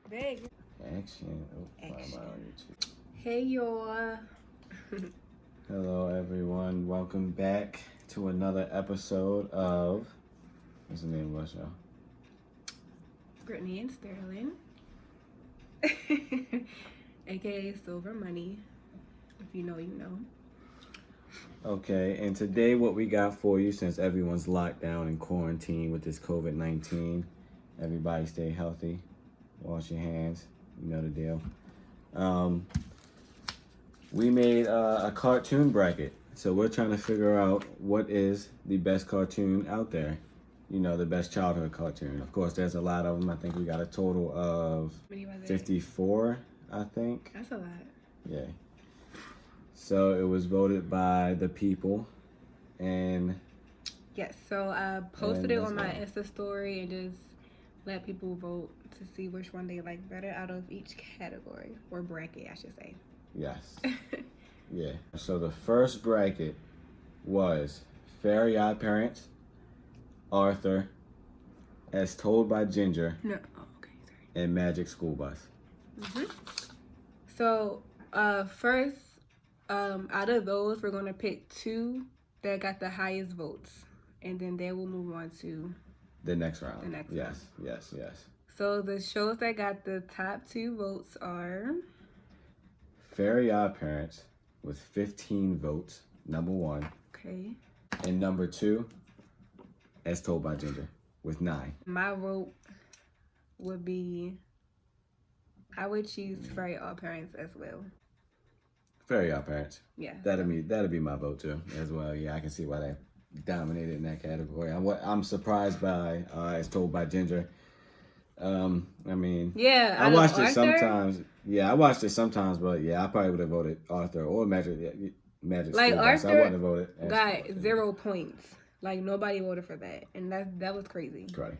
Big. Action. Oh, Action. why am I on YouTube? Hey y'all. Hello everyone. Welcome back to another episode of what's the name of our show? Brittany and Sterling. AKA Silver Money. If you know, you know. Okay, and today what we got for you, since everyone's locked down in quarantine with this COVID-19, everybody stay healthy, wash your hands, you know the deal. We made a cartoon bracket, so we're trying to figure out what is the best cartoon out there. You know, the best childhood cartoon. Of course, there's a lot of them. I think we got a total of 54, I think. That's a lot. Yeah. So it was voted by the people, and yes. So I posted it on my Insta story and just let people vote to see which one they like better out of each category or bracket, I should say. yes, yeah. So the first bracket was Fairy Odd Parents, Arthur, As Told by Ginger, No. Oh, okay. Sorry. and Magic School Bus. So first, out of those, we're gonna pick two that got the highest votes, and then we'll move on to The next round. The next yes, yes. So the shows that got the top 2 votes are Fairy Odd Parents with 15 votes, number 1. okay. And number 2, As Told by Ginger, with 9. My vote would be, I would choose Fairy Odd Parents as well. Fairy Odd Parents. Yeah. That'd be my vote too, as well. Yeah, I can see why they dominated in that category. I'm surprised by As Told by Ginger. I mean, yeah, I watched it sometimes. Yeah, I watched it sometimes, but yeah, I probably would have voted Arthur or Magic. Magic. Like School Bus. I Arthur wouldn't have voted. got 0 points. Like nobody voted for that, and that was crazy. Correct.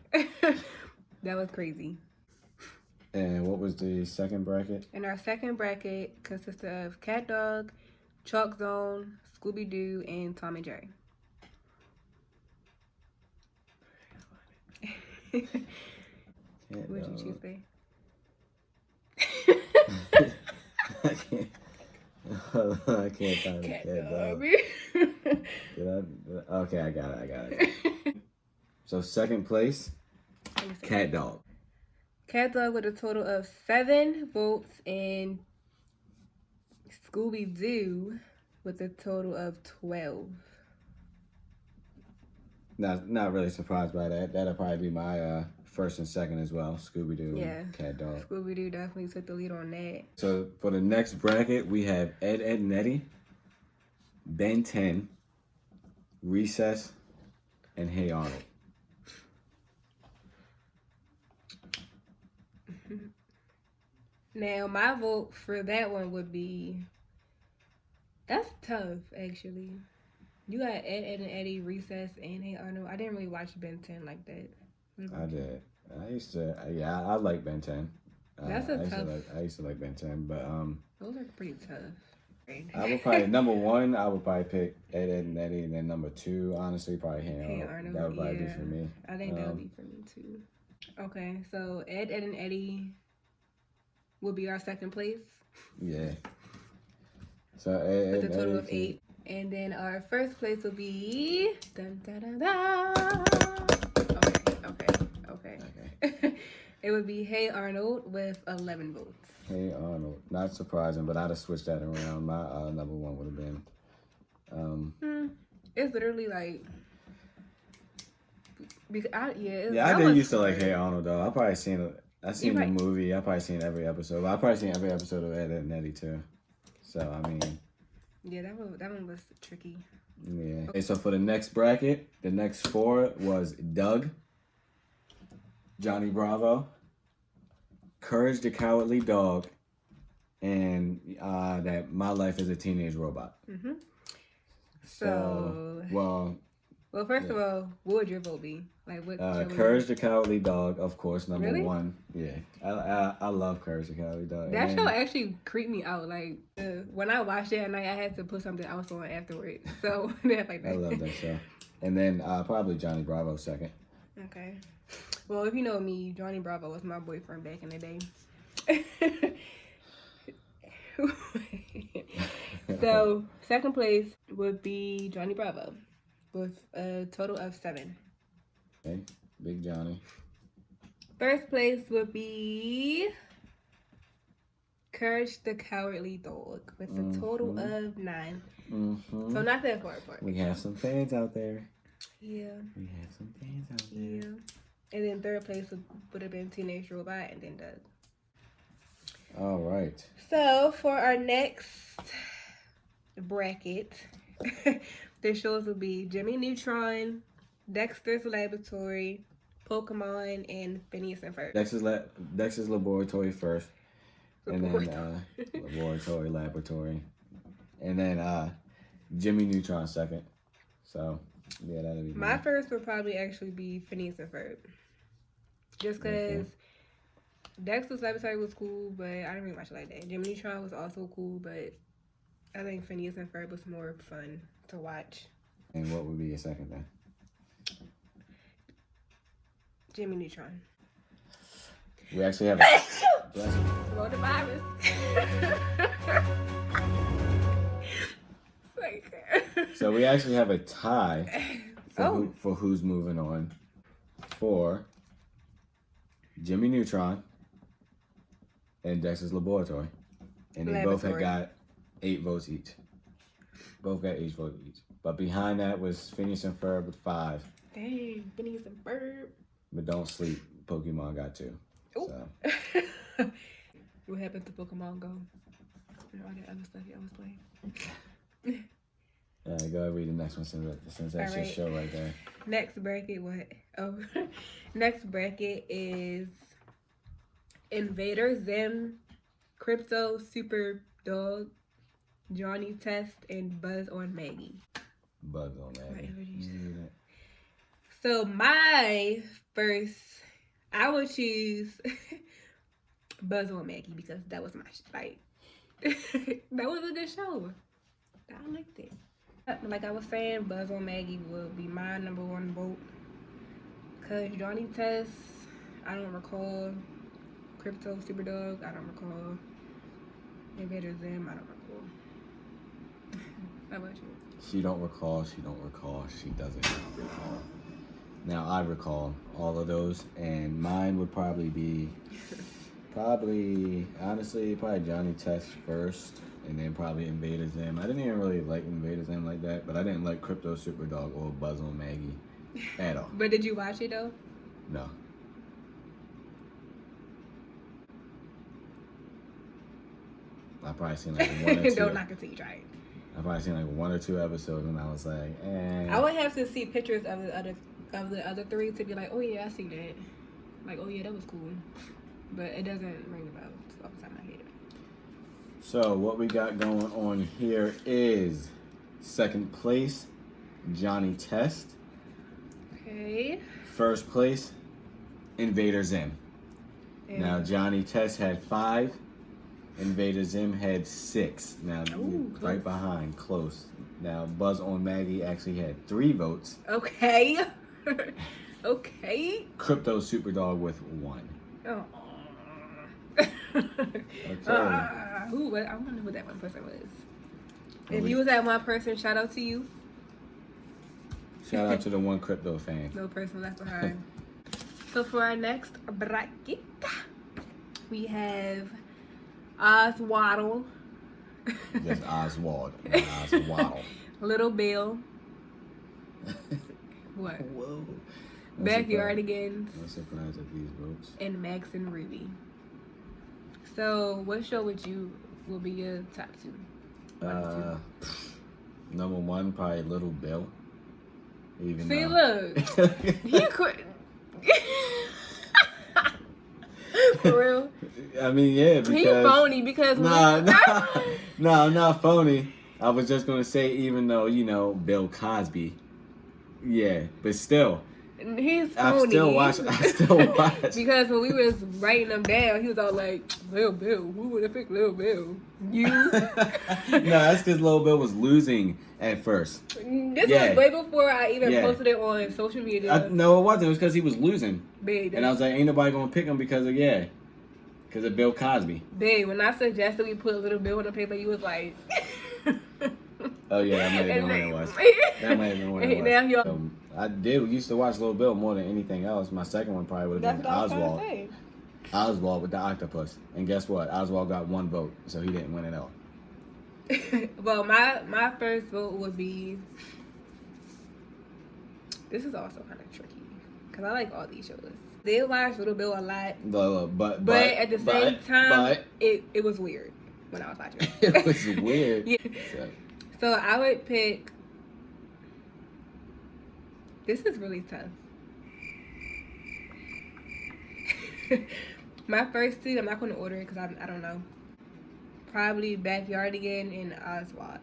That was crazy. And what was the second bracket? And our second bracket consisted of Cat Dog, Chalk Zone, Scooby Doo, and Tom and Jerry. What would you choose, babe? I can't find Cat Cat Dog. Dog. Okay, I got it. So second place, Cat Dog. Cat Dog with a total of 7 votes, and Scooby Doo with a total of 12. Not really surprised by that. That'll probably be my first and second as well. Scooby Doo and Cat Dog. Scooby Doo definitely took the lead on that. So for the next bracket, we have Ed, Edd n Eddy, Ben 10, Recess, and Hey Arnold. Now, my vote for that one would be... That's tough, actually. You got Ed, Edd n Eddy, Recess, and Hey Arnold. I didn't really watch Ben 10 like that. I did. I used to. Yeah, I like Ben 10. That's a tough... I used to like Ben 10, but those are pretty tough. I would probably number 1. I would probably pick Ed, Edd n Eddy, and then number 2, honestly, probably Hey Arnold. That would probably be for me. I think that would be for me too. Okay, so Ed, Edd n Eddy will be our second place. Yeah. So Ed, with a total of 8, and then our first place will be dun, dun, dun, dun. Okay. It would be Hey Arnold with 11 votes. Hey Arnold, not surprising, but I'd have switched that around. My number 1 would have been. It's literally like. I did used to like Hey Arnold though. I probably seen the movie. I probably seen every episode. I probably seen every episode of Ed, Edd n Eddy too. So I mean. Yeah, that one was tricky. Yeah. Okay, so for the next bracket, the next 4 was Doug, Johnny Bravo, Courage the Cowardly Dog, and that My Life as a Teenage Robot. Well, first of all, what would your vote be? Like what? Courage the Cowardly Dog, of course, number 1. Yeah, I love Courage the Cowardly Dog. That show actually creeped me out. Like when I watched it at night, I had to put something else on afterwards. So like that. I love that show. And then probably Johnny Bravo second. Okay. Well, if you know me, Johnny Bravo was my boyfriend back in the day. So, second place would be Johnny Bravo with a total of 7. Okay, Big Johnny. First place would be Courage the Cowardly Dog with a total of 9. Mm-hmm. So not that far apart. We have some fans out there. Yeah. We have some fans out there. Yeah. And then third place would have been Teenage Robot and then Doug. All right. So for our next bracket, the shows will be Jimmy Neutron, Dexter's Laboratory, Pokemon, and Phineas and Ferb. Dexter's Laboratory first. And then Laboratory. And then Jimmy Neutron second. So, yeah, that'll be my first would probably actually be Phineas and Ferb. Just because Dexter's Laboratory was cool, but I didn't really watch it like that. Jimmy Neutron was also cool, but I think Phineas and Ferb was more fun to watch. And what would be your second then? Jimmy Neutron. We actually have a... Bless you. Coronavirus. So we actually have a tie for who's moving on for Jimmy Neutron and Dexter's Laboratory. And they both had got 8 votes each. Both got 8 votes each. But behind that was Phineas and Ferb with 5. Dang, Phineas and Ferb. But Don't Sleep, Pokemon got 2. Oh. So. What happened to Pokemon Go? And all that other stuff y'all was playing. Go ahead, read the next one since that's your show right there. Next bracket, what? Oh, next bracket is Invader Zim, Crypto Super Dog, Johnny Test, and Buzz on Maggie. Buzz on Maggie. So my first, I would choose Buzz on Maggie because that was my that was a good show. I liked it. Like I was saying, Buzz on Maggie will be my number 1 vote. Cause Johnny Test, I don't recall. Crypto Superdog, I don't recall. Invader Zim, I don't recall. How about you? She don't recall, she doesn't recall. Now I recall all of those, and mine would probably be honestly, Johnny Test first. And then probably Invader Zim. I didn't even really like Invader Zim like that, but I didn't like Crypto Superdog or Buzz on Maggie at all. But did you watch it though? No. I probably seen like 1 or 2. Don't knock it till you try it. I probably seen like 1 or 2 episodes, and I was like, eh. I would have to see pictures of the other 3 to be like, oh yeah, I see that. Like, oh yeah, that was cool. But it doesn't ring a bell off the top of my head. So what we got going on here is second place, Johnny Test. Okay. First place, Invader Zim. Yeah. Now Johnny Test had 5, Invader Zim had 6. Now right behind, close. Now Buzz on Maggie actually had 3 votes. Okay. Okay. Crypto Superdog with 1. Oh. Okay. I wonder who that one person was. If you was that one person, shout out to you. Shout out to the one crypto fan. No person left behind. So for our next bracket, we have Oswaddle. Just Oswald. Oswald. Little Bill. What? Whoa. Backyardigans. I'm surprised at these votes. And Max and Ruby. So, what show will be your top 2? Number 1, probably Little Bill. See, look. You could. For real? I mean, yeah, because... He phony because... No, I'm not phony. I was just going to say, even though, Bill Cosby. Yeah, but still, He's phony. I still watch. Because when we was writing them down, he was all like, Lil Bill, who would have picked Lil Bill? You? No, that's because Lil Bill was losing at first. This was way before I even posted it on social media. No, it wasn't. It was because he was losing. Babe, and I was like, ain't nobody going to pick him because of Bill Cosby. Babe, when I suggested we put Lil Bill on the paper, you was like... Oh, yeah, that might have been what it was. That might have been what it was. We used to watch Lil Bill more than anything else. My second one probably would have been Oswald. Oswald with the octopus. And guess what? Oswald got 1 vote, so he didn't win it all. Well, my first vote would be... This is also kind of tricky. Because I like all these shows. They watch Lil Bill a lot. But at the same time, it was weird when I was watching it. It was weird. Yeah. So I would pick... This is really tough. My first 2, I'm not going to order it because I don't know. Probably Backyardigan and Oswald.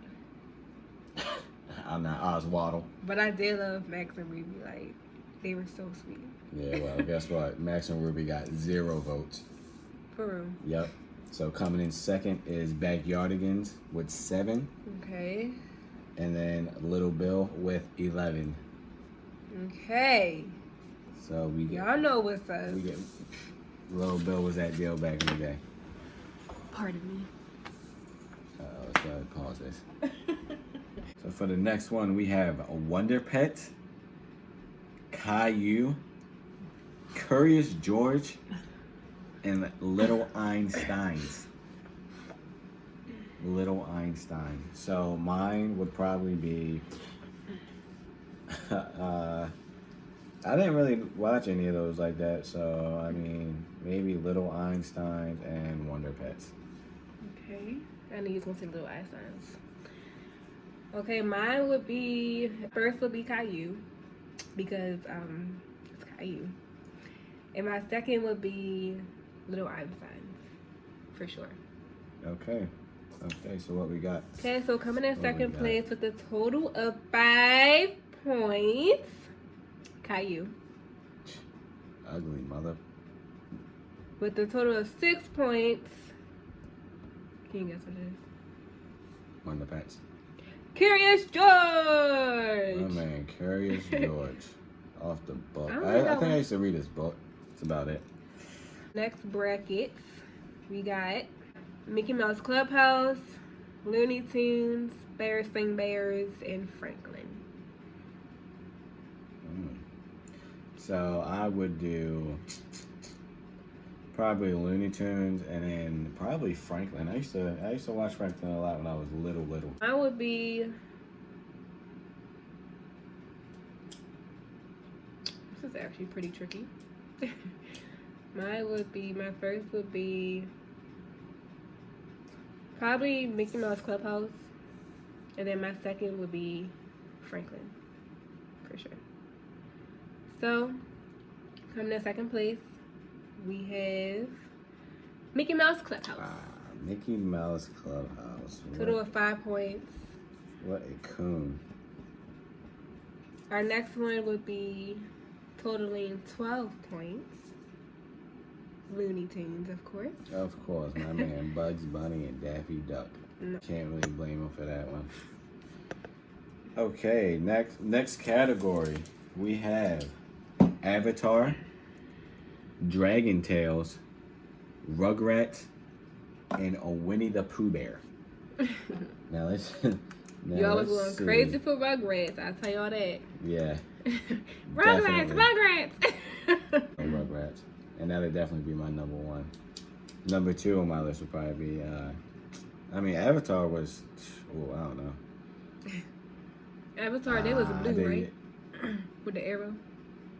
I'm not Oswaddle. But I did love Max and Ruby. Like, they were so sweet. Yeah, well, guess what? Max and Ruby got 0 votes. For real. Yep. So coming in second is Backyardigans with 7. Okay. And then Little Bill with 11. Okay. So we get... Y'all know what's up. Little Bill was at jail back in the day. Pardon me. So pause this. So for the next one, we have Wonder Pet, Caillou, Curious George, and Little Einsteins. Little Einstein. So mine would probably be... I didn't really watch any of those like that, so I mean, maybe Little Einsteins and Wonder Pets. Okay, I knew you was gonna say Little Einsteins. Okay, mine would be first would be Caillou because it's Caillou, and my second would be Little Einsteins for sure. Okay, so what we got? Okay, so coming in second place with a total of 5 points. Caillou. Ugly mother. With a total of 6 points. Can you guess what it is? Wonder Pets. Curious George! Oh man, Curious George. Off the book. I think I used to read this book. That's about it. Next brackets, we got Mickey Mouse Clubhouse, Looney Tunes, Bears Sing Bears, and Franklin. So I would do probably Looney Tunes and then probably Franklin. I used to watch Franklin a lot when I was little. I would be... This is actually pretty tricky. My first would be probably Mickey Mouse Clubhouse. And then my second would be Franklin. For sure. So, coming in second place, we have Mickey Mouse Clubhouse. Mickey Mouse Clubhouse. Total of 5 points. What a coon. Our next one would be totaling 12 points. Looney Tunes, of course. Of course, my man Bugs Bunny and Daffy Duck. No. Can't really blame him for that one. Okay, next category. We have Avatar, Dragon Tales, Rugrats, and a Winnie the Pooh Bear. Now let's... Y'all was going crazy for Rugrats, I'll tell y'all that. Yeah. Rugrats! Rugrats. And that would definitely be my number 1. Number 2 on my list would probably be, Avatar was, I don't know. Avatar, they was blue, right? With the arrow?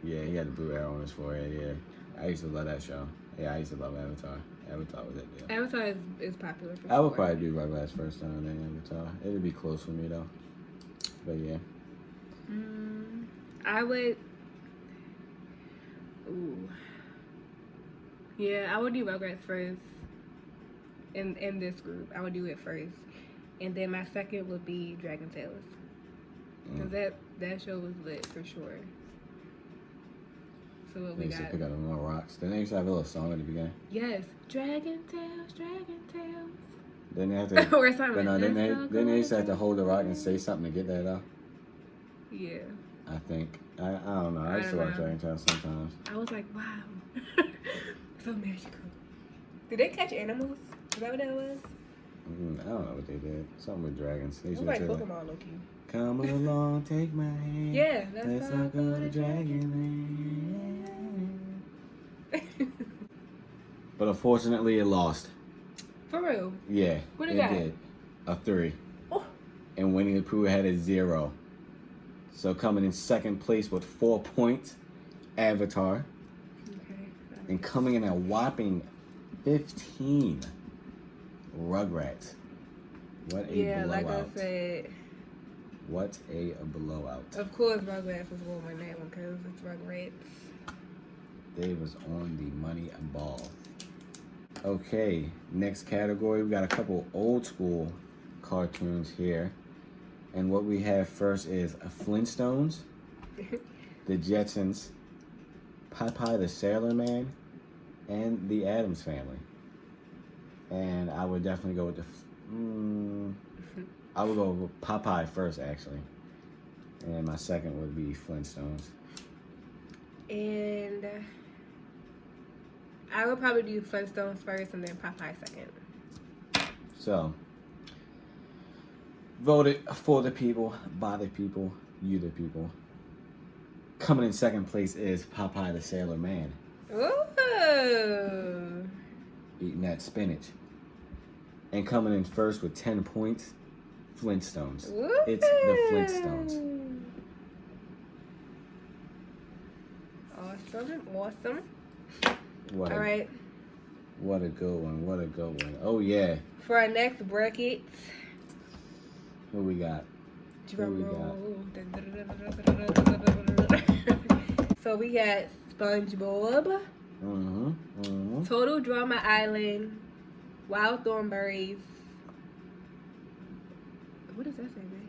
Yeah, he had the blue arrow on his forehead, yeah. I used to love that show. Yeah, I used to love Avatar. Avatar was it, yeah. Avatar is popular for I would probably do Rugrats first time than Avatar. It would be close for me, though. But, yeah. I would... Ooh. Yeah, I would do Rugrats first. In this group, I would do it first. And then my second would be Dragon Tales. Because that show was lit for sure. So what They we used to got? pick up more rocks. Then they used to have a little song at the beginning. Yes. Dragon Tales, Dragon Tales. Then they have to. Or something. But no, then they used to have to hold the rock and say. say something to get that out. Yeah. I think. I don't know. I used to watch Dragon Tales sometimes. I was like, wow. So magical. Did they catch animals? Is that what that was? I don't know what they did. Something with dragons. They It used was to like say, Pokemon looking. come along, take my hand. Yeah, that's Let's all not go to Dragon. Dragonland. But unfortunately, it lost. For real. Yeah, What it it got? did. A 3. Oh. And Winnie the Pooh had a 0. So coming in second place with 4 points, Avatar. Okay. And coming in a whopping 15, Rugrats. What a blowout. Like I said, What a blowout. of course Rugrats was going to win that one because it's Rugrats. They was on the money ball. Okay, next category. We got a couple old school cartoons here. And what we have first is Flintstones, the Jetsons, Popeye the Sailor Man, and the Addams Family. And I would definitely go with I would go with Popeye first, actually. And my second would be Flintstones. And I would probably do Flintstones first and then Popeye second. So, voted for the people, by the people, you the people. Coming in second place is Popeye the Sailor Man. Ooh. Eating that spinach. And coming in first with 10 points, Flintstones. Ooh. It's the Flintstones. Awesome. What All right. What a good one. Oh, yeah. For our next bracket, What we got? drum Who we got? roll. So we got SpongeBob, Total Drama Island, Wild Thornberries. What does that say, man?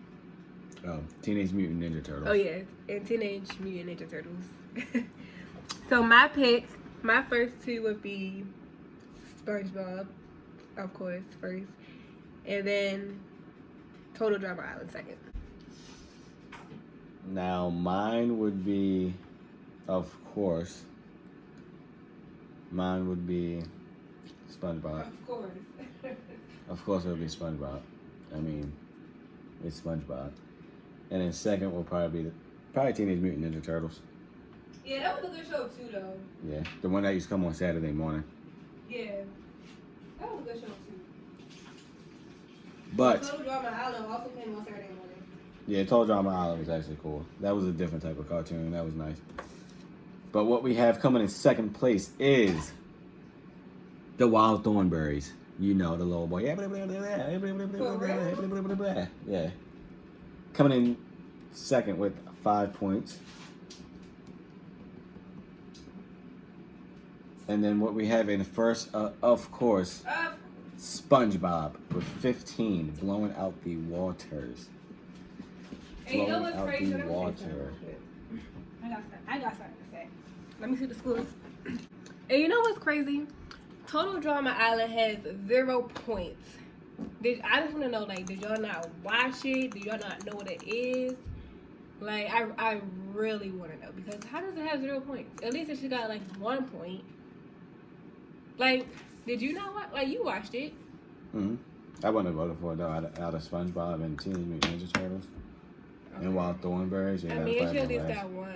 Oh, Teenage Mutant Ninja Turtles. Oh yeah, and Teenage Mutant Ninja Turtles. So my first two would be SpongeBob, of course, first, and then Total Drama Island second. Now, mine would be, of course, SpongeBob. Of course. Of course, it would be SpongeBob. I mean, it's SpongeBob. And then second will probably be Teenage Mutant Ninja Turtles. Yeah, that was a good show too, though. Yeah, the one that used to come on Saturday morning. Yeah, that was a good show too. But Total Drama Island also came on Saturday morning. yeah, Total Drama Island was actually cool. That was a different type of cartoon. That was nice. But what we have coming in second place is the Wild Thornberries. You know, the little boy. Yeah. Coming in second with 5 points. And then what we have in first, of course, SpongeBob with 15, blowing out the waters. And you know Blowing what's out crazy? the water. I got something to say. Let me see the scores. And you know what's crazy? Total Drama Island has 0 points. I just want to know, like, did y'all not watch it? Do y'all not know what it is? Like, I really want to know, because how does it have 0 points? At least if she got like 1 point. Like, did you not watch? Like, you watched it. I wouldn't have voted for it though. Out of SpongeBob and Teenage Mutant Ninja Turtles and Wild Thornberries. I mean, it should at least got 1.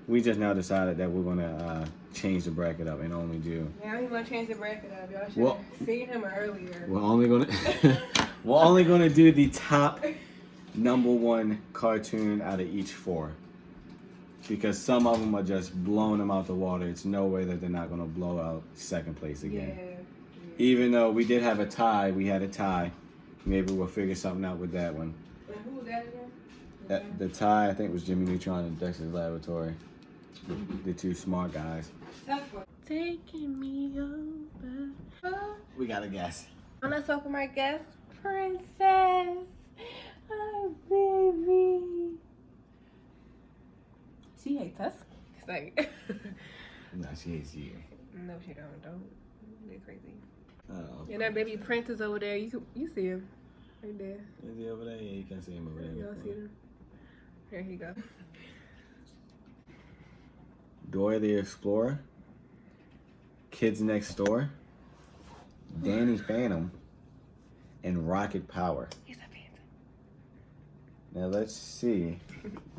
We just now decided that we're gonna change the bracket up and only do. Now he's gonna change the bracket up. Y'all should have seen him earlier. We're only gonna do the top #1 cartoon out of each 4. Because some of them are just blowing them out the water. It's no way that they're not gonna blow out second place again. Yeah. Even though we did have a tie, Maybe we'll figure something out with that one. And who was that again? The tie, I think, was Jimmy Neutron and Dexter's Laboratory. The two smart guys. Taking me over. We got a guess. Let's welcome my guest, Princess. Hi, baby. She hates us, Like, No, she hates you. no, she don't get crazy. Oh, And that baby Prince is over there. You see him right there. is he over there? Yeah, you can see him over there. Y'all see him? There he go. Dora the Explorer, Kids Next Door, Danny Phantom, and Rocket Power. He's a phantom. Now let's see.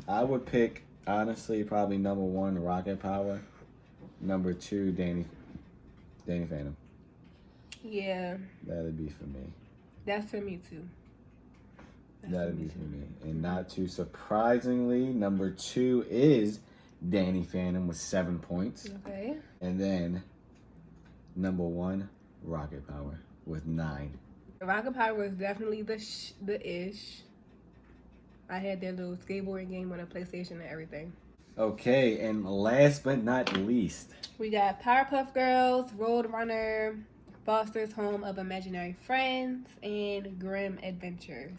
I would pick, honestly, probably number 1, Rocket Power. Number 2, Danny Phantom. Yeah, That'd be for me. that's for me too. That'd be for me. And not too surprisingly, number 2 is Danny Phantom with 7 points. Okay. And then number 1, Rocket Power with 9. Rocket Power was definitely the ish. I had that little skateboarding game on a PlayStation and everything. Okay, and last but not least, We got Powerpuff Girls, Roadrunner, Foster's Home of Imaginary Friends, and Grim Adventures.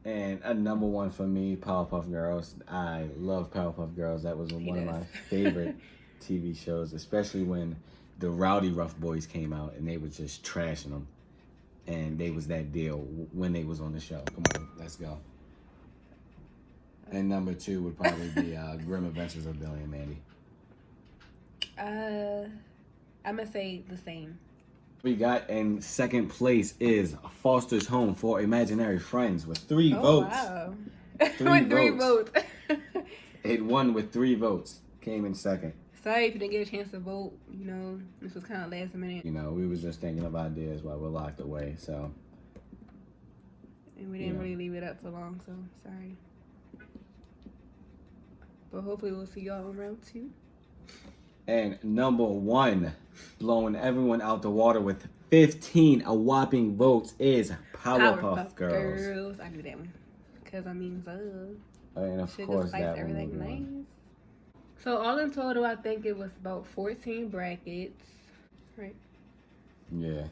and a number 1 for me, Powerpuff Girls. I love Powerpuff Girls. That was one of my favorite TV shows, especially when the Rowdy Rough Boys came out and they were just trashing them. And they was that deal when they was on the show. Come on, let's go. And number 2 would probably be Grim Adventures of Billy and Mandy. I'm gonna say the same. We got in second place is Foster's Home for Imaginary Friends with 3 votes. Wow. 3 With 3 votes. It won with 3 votes. Came in second. Sorry if you didn't get a chance to vote. You know, this was kind of last minute. You know, we was just thinking of ideas while we're locked away. So, And we didn't Yeah. really leave it up for long, so sorry. But hopefully we'll see y'all on round 2. and number 1, blowing everyone out the water with 15 a whopping votes is Powerpuff Girls. I knew that one. Because I mean, And of sugar, course, spice, that one everything was nice. one. So all in total, I think it was about 14 brackets. Right. Yeah.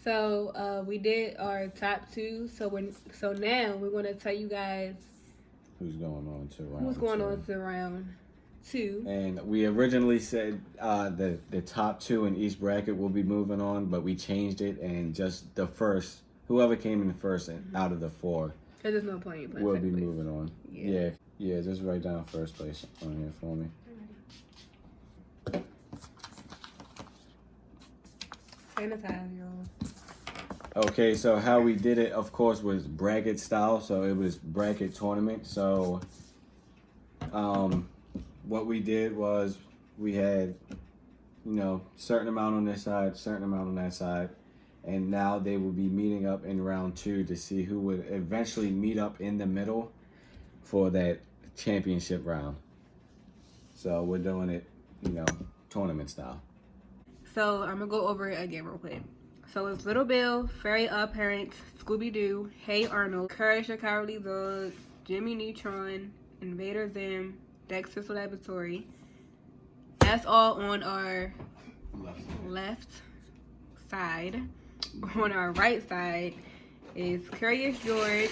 So we did our top 2. So now we're gonna tell you guys Who's going on to round who's going 2. on to round 2. And we originally said the top 2 in each bracket will be moving on, but we changed it, and just the first, whoever came in first and out of the 4 Cause there's no point in putting will second be place. moving on. Yeah. Yeah, just write down first place on here for me. Sanitize, y'all. Okay, so how we did it, of course, was bracket style. So it was bracket tournament. So what we did was we had, certain amount on this side, certain amount on that side. And now they will be meeting up in round 2 to see who would eventually meet up in the middle for that championship round. So we're doing it, tournament style. So I'm gonna go over it again real quick. So it's Little Bill, Fairy Odd Parents, Scooby Doo, Hey Arnold, Courage the Cowardly Dog, Jimmy Neutron, Invader Zim, Dexter's Laboratory. That's all on our left side. On our right side is Curious George,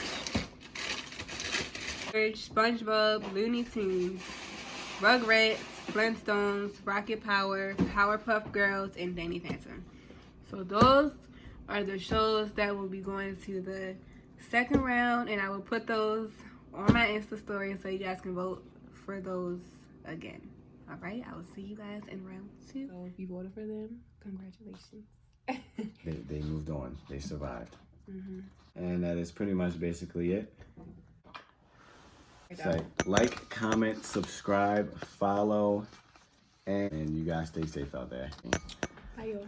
SpongeBob, Looney Tunes, Rugrats, Flintstones, Rocket Power, Powerpuff Girls, and Danny Phantom. So those are the shows that will be going to the second round, and I will put those on my Insta story so you guys can vote for those again. All right, I will see you guys in round 2. So if you voted for them, congratulations. They moved on. They survived. Mm-hmm. And that is pretty much basically it. So, like, comment, subscribe, follow, and you guys stay safe out there. Bye, y'all.